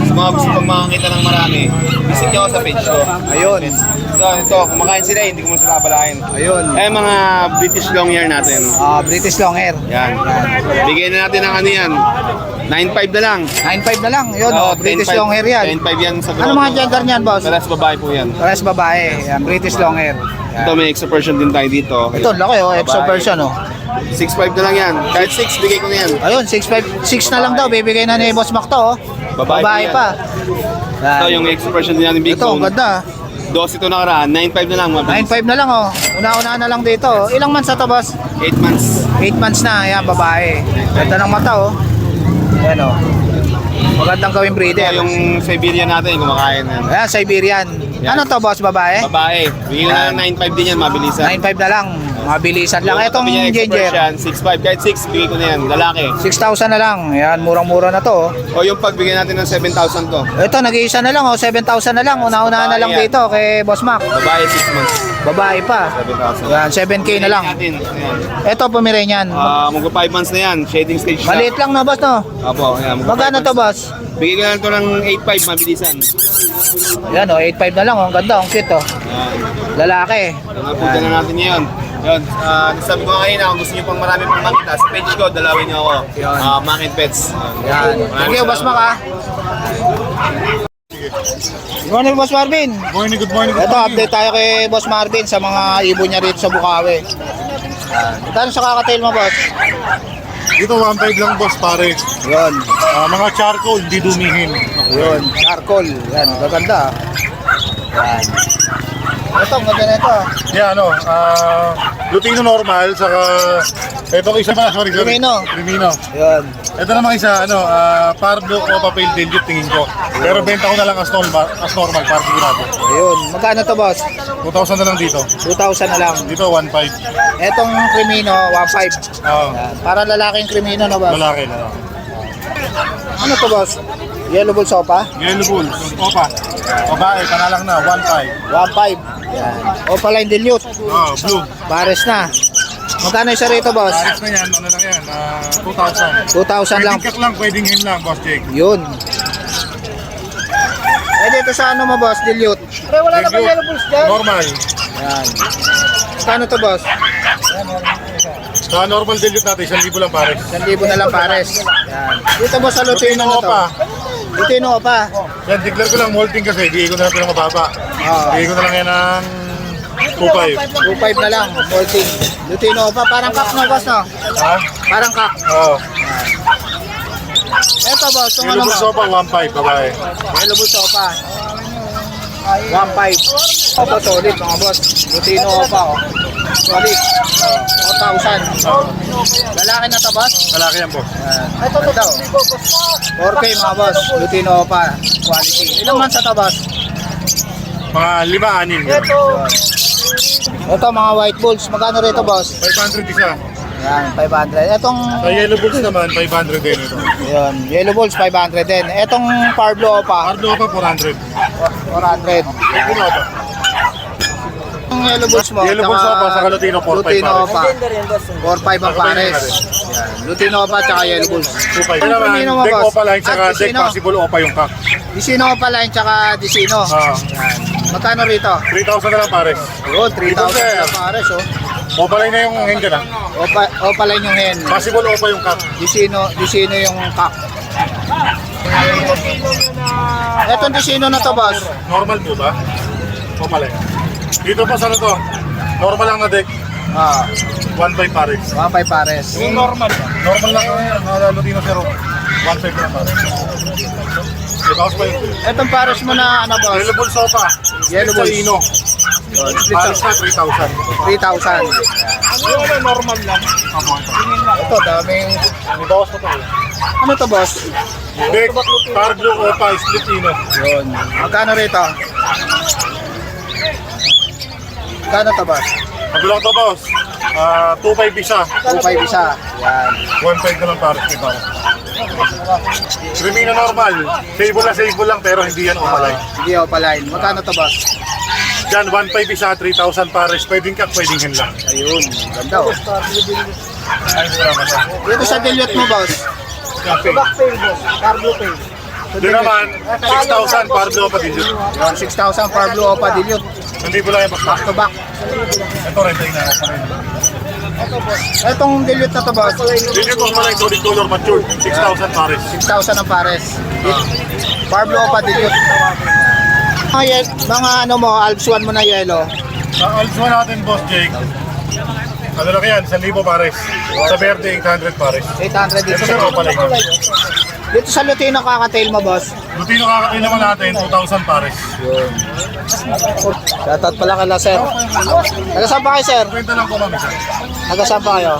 sa mga gusto pang makakita ng marami, visit nyo ako sa page ko. Ayun. So ito, kumakain sila, hindi ko muna sila abalain. Ayun. Eh mga British long hair natin. British long hair. Yan. Bigyan na natin ng ano yan. 9.5 na lang. 9.5 na lang. Yun, Oo, British 10.5 long hair yan. 10.5 yan sa Ano mga gender niyan, boss? Paras babae po yan. Pares babae. Yan, British long hair. Yan. Ito may extra version din tayo dito. Ito, laki, oh. Exo version, oh. 6.5 na lang yan. Kahit 6, bigay ko na yan. Ayun, 6 na lang daw. Bibigay na ni Boss Mac to, oh. Babae pa. Ito yung extra version din natin big Ito, ang bone. ganda. 12 ito nakaraan, 9.5 na lang. 9.5 na lang, oh. Una-una na lang dito, oh. Ilang months na to, boss? 8 months. 8 months na. Ayan, babae. Ganda ng mata, oh. Ayan, oh. Magandang gawing breeder. Ito yung Siberian natin, kumakain yan. Ayan, Siberian. Yan. Ano to, boss? Babae? Babae. Bigyan na ng 9.5 din yan, mabilisan. 9.5 na lang. Mabilisan lang. Itong Sabi niya, extra ginger. version, 6.5. Kahit 6, bigay ko na yan. Lalaki. 6,000 na lang. Ayan, murang-mura na to, oh. O yung pagbigyan natin ng 7,000 to. Ito, nag-iisa na lang, oh. 7,000 na lang. Una-una na lang Babae yan. dito kay Boss Mac. Babae, 6 months. Babae pa. 7,000. Ayan, 7K na lang. Natin. Ayan. Ito, Pomeranian. Magka 5 months na yan. Shading stage na. Maliit lang, no, boss, no? Opo, ayan. Magkano to, boss? Bigyan ko na lang to ng 8.5, mabilisan. Ayan, oh, 8.5 na lang, oh. Ang ganda, ang cute, oh. Ayan. Lalaki. Napunta na natin ngayon. Yun, nasabi ko kanina, kung gusto nyo pang marami pang makita, sa page ko, dalawin nyo ako. Yun. Market Pets. Yan. Thank you, Boss Mac, ha. Good morning, Boss Marvin. Good morning. Ito, update tayo kay Boss Marvin sa mga ibon niya rito sa Bukawi. Magkano sa kakatail mo, boss? Dito 1.5 lang boss pare. Yun. Mga charcoal, di dumihin. Yun. Charcoal. Yan. Gaganda. Yan. Ito, maganda ito. Yan ano, Lutino normal, saka itong isa pa, sorry. Crimino. Crimino. Yun. Ito naman isa, Pardo o Papel Dilute tingin ko. Pero benta ko na lang as normal para sigurado. Ayun. Magkano to, boss? 2,000 na lang dito. 2,000 na lang. Dito 1.5. Etong Crimino, 1.5. Oo, Yan. Para lalaking Crimino na, boss. lalaki na lang. Ano to, boss? Yellow Bull Sopa? Yellow Bulls, Opa. Babae, panalang na, 1.5. 1.5. Yan. Opaline Dilute. Blue. Pares na. Magkano isa rito, boss? Paris na yan, ano lang yan, 2,000. 2,000 lang. Pwedeng cut lang, pwedeng hin lang, Boss Jake. Yun. Eh, dito sa ano mo, boss? Dilute. Pre, wala na ba Dilute. yellow bulls dyan? Normal. Yan. Magkano to, boss? Sa normal dilute natin, 1,000 lang pares. 1,000 na lang pares. Yan. Dito, boss, sa Lutino na to. Opa. Lutino pa. Yan, declare ko lang molting kasi, bigay ko na lang ito ng mababa. Oo. Bigay ko na lang yan ng 2.5. 2.5 na lang. 14. Lutino pa. Parang kak na, boss, no? Ha? Parang kak. Oo. Eto, boss. Itong Yellow ano Bulls mo? Sopa, 1.5, babae. Yellow Bull Sopa. 1.5. Opo, solid, mga boss. Lutino pa, oh. Solid. 4,000. Lalaki na to, boss? Malaki yan, boss. Ito to daw. 4K, mga boss. Lutino pa. Quality. Ilang months na to, boss? Mga 5-6. Ito, mga white bulls. Magkano rito, boss? 500 isa. Yan, 500. Etong, Sa Yellow Bulls naman, 500 din ito. yun, yellow bulls, 500 din. Etong Pablo pa, Pardo pa, 400. 400. Ano pa? Yung yellow bulls mo, Yellow Bulls Sopa, saka Lutino, 4.5 Lutino pares. pa. 4.5 ang pares. Yan. Lutino pa, tsaka yellow bulls. 2.5. Ito naman, Crimino mo, deck boss? Opa line, saka At deck Disino. possible Opa yung kak. Disino pa line, tsaka Disino. Ah. Yan. Magkano rito? 3,000 na lang pares. Yun, 3,000 sir. ang pares, oh. Opa line na yung hen ka na. Opa line yung hen. Possible Opa yung kak. Disino yung kak. Etong Disino na to, boss. Normal po ba? Opa line. Dito pa sa ano to? Normal lang na deck. Ah, 1.5 pares. 1.5 pares. Yung normal. Normal lang yung Lutino zero. 1.5 na pares. Bawas pa yun. Etong pares mo na ano, boss? Yellow Bulls Sopa. Yellow Bulls. Ino. Pares na 3,000. 3,000. Yung normal lang. Apo ito. Ito, daming... May bawas pa tayo. Ano to, boss? Deck, Pardo, Opa, Split Ino. Yun. Magkano rito? Magkano to, boss? Magulang to, boss. 2.5 isa. 2.5 isa. Yan. 1.5 na lang pares kay Pao. Crimino normal. Sable lang pero hindi yan umalay. Hindi ako palain. Magkano to, boss? Diyan, 1.5 isa, 3,000 pares. Pwedeng kak, pwedeng hen lang. Ayun. Ganda, oh. Ay, salamat na. Dito sa dilute mo, boss? Cafe. Backtail boss. Cargo pay. Doon naman, 6,000 Pardo pa din yun. Yun, 6,000 for blue opa dilute. Hindi po lang yung Back to back. Ito rin, tayo na ako pa rin. Etong dilute na to, boss? Hindi po malay solid color matured. 6,000 pares. 6,000 ang pares. For blue opa dilute. Mga ano mo, Alps 1 mo na yellow. Ang also natin, Boss Jake. Ano lang yan, 1,000 pares. Sa Verde, 800 pares. 800 dito Ito sa sa Opa Lake. Dito sa Lutino kakatail mo, boss. Lutino kakatayin naman natin, 2,000 pares. Shoutout pala kala, sir. Taga saan pa kayo, sir? Kwenta lang po kami, sir. Taga saan pa kayo?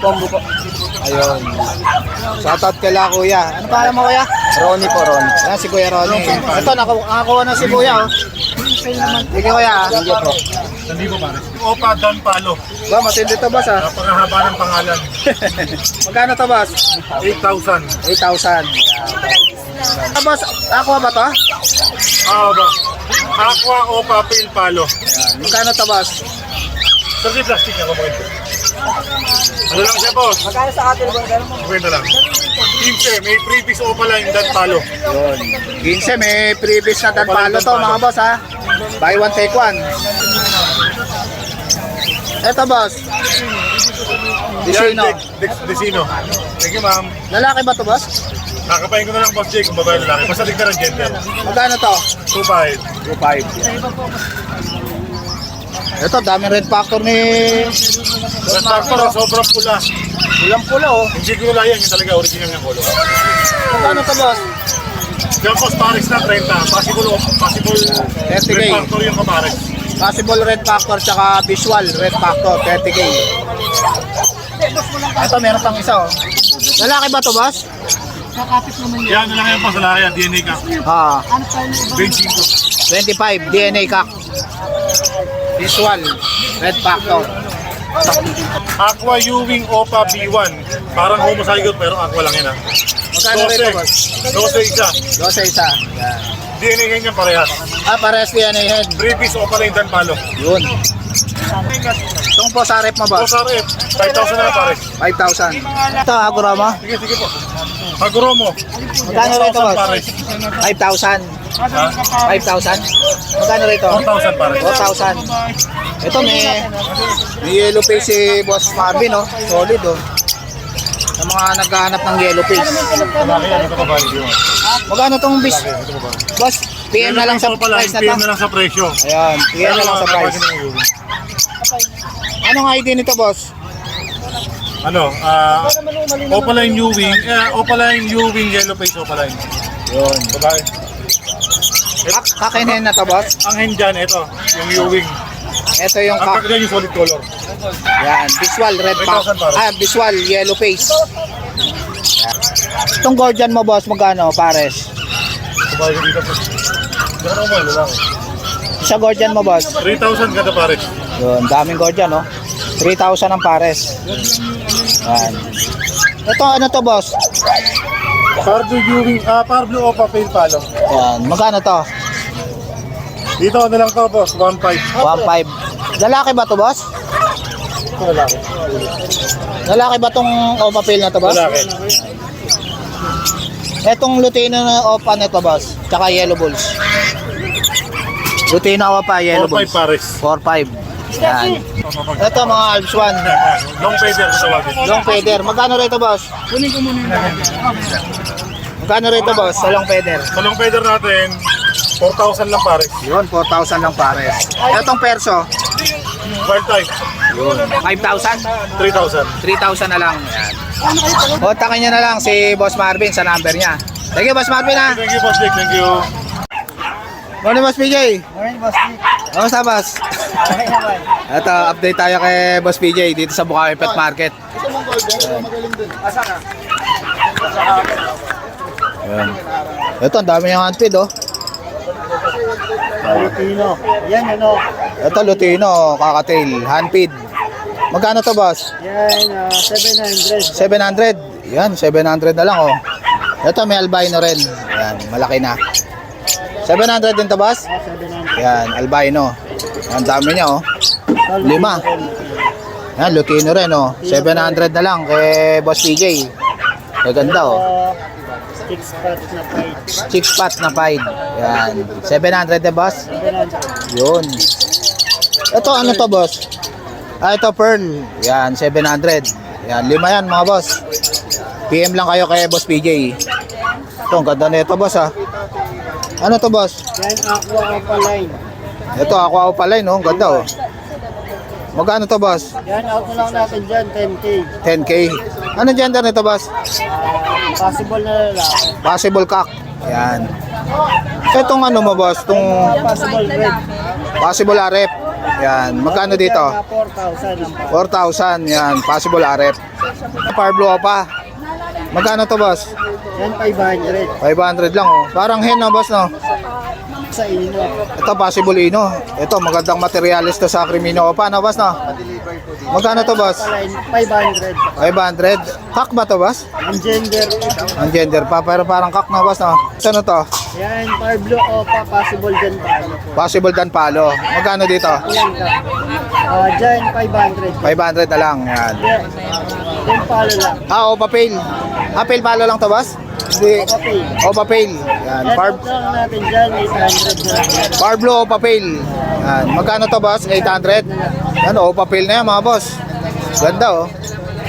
Pombo po. Ayun. Shoutout kala, kuya. Ano pa mo, kuya? Ronnie po, Ronnie. Ayan, si Kuya Ronnie. Ito, nakakuha na si kuya, oh. Sige, kuya. Sige po. 1,000 pares. Opa, Dan Palo. Ba, matindi to, boss, ha? Napakahaba ng pangalan. Magkano to, boss? 8,000. 8,000. Boss, aqua ba to? Ba? Aqua, Opa, Pale Palo. Ayan. Magkano to, boss? Sabi plastic ako po ito. Ano lang siya, boss? Magkano sa atin boss? Kwenta lang. 15, may previous Opa line, Dan Palo. Yun. 15, may previous na danpalo to, mga boss, ha? Buy one, take one. Eto, boss. Disino. Disino. Thank you, ma'am. Lalaki ba to, boss? Nakapain ko na lang, Boss Jake, kung babae lalaki. Basta tignan ang gender. Magkano to? 2.5. 2.5. Ito, daming red factor ni... Red Factor, sobrang pula. Pulang-pula oh. Hindi ko wala yan, yung talaga original ng color. Magkano to boss? Delcos Paris na 30. Possible 30K. Red Factor yung kapares. Possible red factor tsaka visual red factor 30K. Ito meron pang isa oh. Lalaki ba to boss? Yan na lang yan pa sa laki, DNA ka. Ah, 25. 25 DNA kak. Visual red factor. Aqua Ewing Opa B1. Parang homozygote pero aqua lang yan ha. Magkano rito boss? 12 isa. 12 isa. Yan. DNA ganyan parehas. Ah, parehas DNA head. 3 piece Opa Lane Dan Palo. Yun. Itong po sa rep mo boss? Boss RF, 5,000 na lang pares. 5,000. Ito, Agurama. Sige, sige po. Haguromo. Magkano rito boss? pares. 5,000. Ha? 5,000? Magkano rito? 4,000 pares. 4,000. Ito may yellow face si Boss Marvin oh. Solid oh. Sa mga naghahanap ng yellow face. Malaki yan, ito pa ba? Magkano tong bis? Boss, PM na lang sa price na PM to. na lang sa presyo. Ayan, PM na lang sa price. Anong ID nito boss? Ano, Opaline Ewing, Opaline Ewing Yellow Face Opaline. Yun. Babae. Kakinin na to boss? Ang hen dyan, ito, yung Ewing. Ito yung Ang kak dyan yung solid color. yan, visual red pack. 5,000 para. Ah, visual yellow face. Yan. Itong Gordian mo boss, magkano pares? Babae ko dito. Gano'n mo, lalaki. Sa Gordian mo boss? 3,000 kada pares. Yun, daming Gordian no. 3,000 ang pares. Yan. Ito ano to boss? Pardo Ewing, Parblo Opa Pale Palo. Yan, magkano to? Dito na lang to, boss, 1,500. 1.5. Lalaki ba to boss? Ito lalaki. Lalaki ba tong Opa Pale na to boss? Lalaki. Etong Lutino na Opa nito boss, tsaka Yellow Bulls. Lutino Opa, Yellow 4,500 Bulls. pares. 4.5. Yan. Ito mga Alps 1. Long feather sa tawagin. Long feather. Magkano rito boss? Magkano rito boss sa long feather? Sa long feather natin, 4,000 lang pares. Yun, 4,000 lang pares. Etong perso, Wild type, yun, 5,000? 3,000. 3,000 na lang. Yan. Kontakin nyo na lang si Boss Marvin sa number niya. Thank you Boss Marvin ha. Thank you, boss Dick. Thank you. Morning Boss PJ. Morning, boss. Kamusta boss? Okay naman. Ito, update tayo kay Boss PJ dito sa Bukawi Pet Market. Ayan. Ito, ang dami niyang handfeed oh. Lutino. Yan, ano. Ito, Lutino, kakatail, handfeed. Magkano to boss? Yan, 700. 700. Yan, 700 na lang oh. Ito, may albino rin. Yan, malaki na. 700 din to boss? 700. Yan, albino. Ang dami niya oh. 5. Yan, Lutino rin oh. 700 na lang kay Boss PJ. Gaganda oh. 6 pot na fight. 6 pot na 5. Yan. 700 din boss? 700. Yun. Ito ano to boss? Ah, ito pearl. Yan, 700. Yan, 5 yan mga boss. PM lang kayo kay Boss PJ. Ito, ang ganda na ito boss ah. Ano to boss? Yan, aqua opaline. Ito, aqua opaline oh. Ang ganda oh. Magkano to boss? Yan, out na lang natin dyan, 10K. 10K. Ano gender nito boss? Possible na lalaki. Possible cock. Yan. Itong ano mo boss? Itong Possible red. possible RF. Yan. Magkano dito? 4,000 ang pot. 4,000. Yan. Possible RF. Parblo pa. Magkano to boss? Yan, 500. 500 lang oh. Parang hen no boss no? Sa ino. Ito possible ino. Ito magandang materialis to sa Crimino Opa no boss no? Magkano to boss? Opaline, 500. 500. Cock ba to boss? Ang gender, Ang gender pa pero parang cock no boss no? Ano to? yan, Parblo Opa, possible dyan tayo. Possible dan palo. Magkano dito? Yan ka. Dyan, 500. 500 na lang. Yan. Yan palo lang. Ah, Opa Pale. Ah, Pale palo lang to boss? Hindi. Okay. Opa Pale. Yan. Yan, out lang natin dyan, 800 na lang. Parblo Opa Pale. Yan. Magkano to boss? 800? Ano, Opa Pale na yan mga boss. Ganda oh.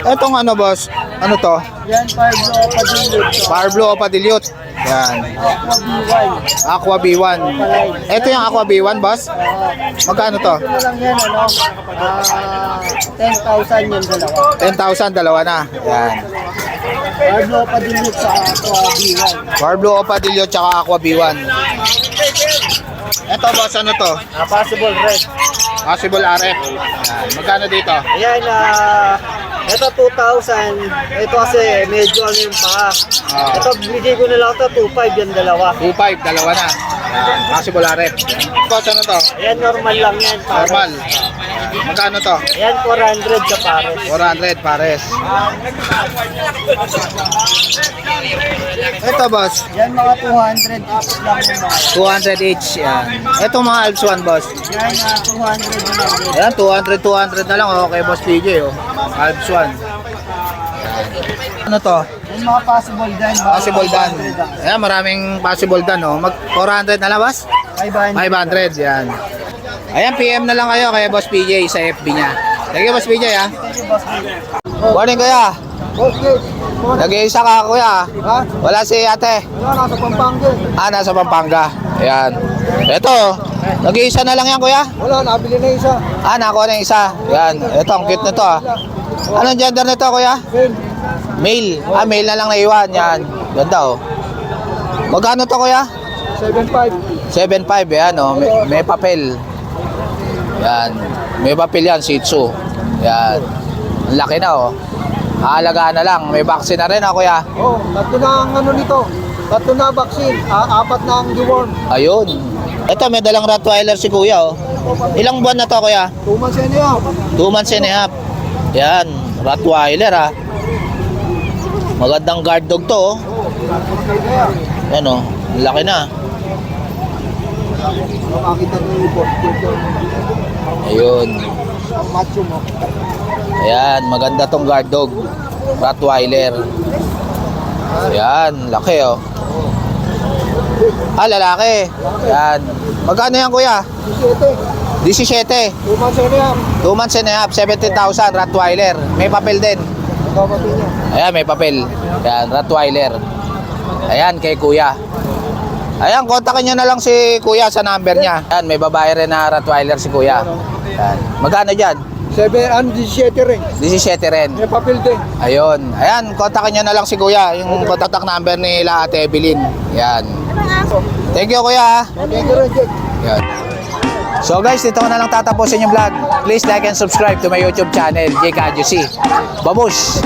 Etong ano boss? Ano to? Yan, Parblo Opa, dilute. Parblo Opa Dilute. Yan. B1. Aqua B1. Ito yung Aqua B1, boss. Magkano to? Ito na lang yan, ano? 10,000 yung dalawa. 10,000, dalawa na. Yan. Carlo pa din yun sa Aqua B1. Bar Blue Opadillo tsaka Aqua B1. Ito, boss, ano to? Possible red. Possible RF. Yan. Magkano dito? Ayan, ito 2,000. Ito kasi medyo ano yung paa. Ito, bigay ko na lang ito, 2,500 yung dalawa. 2.5, dalawa na. Yan. Possible RF. Boss, ano to? Ayan, normal lang yan. pares. Normal. Magkano to? Ayan, 400 sa pares. 400 pares. Ito, boss. Yan, mga 200 each lang yung mga. 200 each. Yan. Ito mga Alps 1, boss. Yan, 200 yung mga. Ayan, 200 na lang. Okay, boss PJ, oh. Alps 1. Ano to? Yan, mga possible dan. Possible dan. Ayan, maraming possible dan, oh. Mag 400 na lang, boss? 500. 500, yan. Ayan, PM na lang kayo kay boss PJ sa FB niya. Thank you, boss PJ, ha. Morning, kuya. Okay. Nag-iisa ka, kuya. Ha? Wala si ate. Wala, nasa Pampanga. Nasa Pampanga. Ayan. Ito, nag-iisa na lang yan, kuya. Wala, nabili na isa. Nakuha na yung isa. Yan. Ito, ang cute nito, ah. Anong gender nito, kuya? Male. Male na lang naiwan. Yan. Ganda, oh. Magkano to, kuya? 7.5. 7.5, yan, oh. May papel. Yan. May papel yan, Shih Tzu. Yan. Ang laki na, oh. Aalagaan na lang. May vaccine na rin, kuya. Oh, tatlo na ang ano nito. Tatlo na vaccine. Apat na ang deworm. Ayun. Ito, may dalang Rottweiler si kuya, oh. Ilang buwan na to, kuya? 2 months yan yan. 2 months and a half. Yan, Rottweiler, ha. Magandang guard dog to, oh. Yan, oh. Laki na. Makakita ng report. Ayun. Ang macho mo. Ayan, maganda tong guard dog. Rottweiler. Ayan, laki, oh. Lalaki. Ayan. Magkano yan, kuya? 17. 2 months yan yan. 2 months and a half, 17,000, Rottweiler. May papel din. Kapatid niya. Ayan, may papel. Ayan, Rottweiler. Ayan, kay kuya. Ayan, kontakin nyo na lang si kuya sa number niya. Ayan, may babae rin na Rottweiler si kuya. Ayan. Magkano dyan? 17 ring. 17 rin. May papel din. Ayun. Ayan, kontakin nyo na lang si kuya. Yung contact number nila Ate Evelyn. Ayan. Thank you, kuya. Thank you rin, Jake. Ayan. So guys, dito ko na lang tatapusin yung vlog. Please like and subscribe to my YouTube channel, Jake Adjusi. Babush!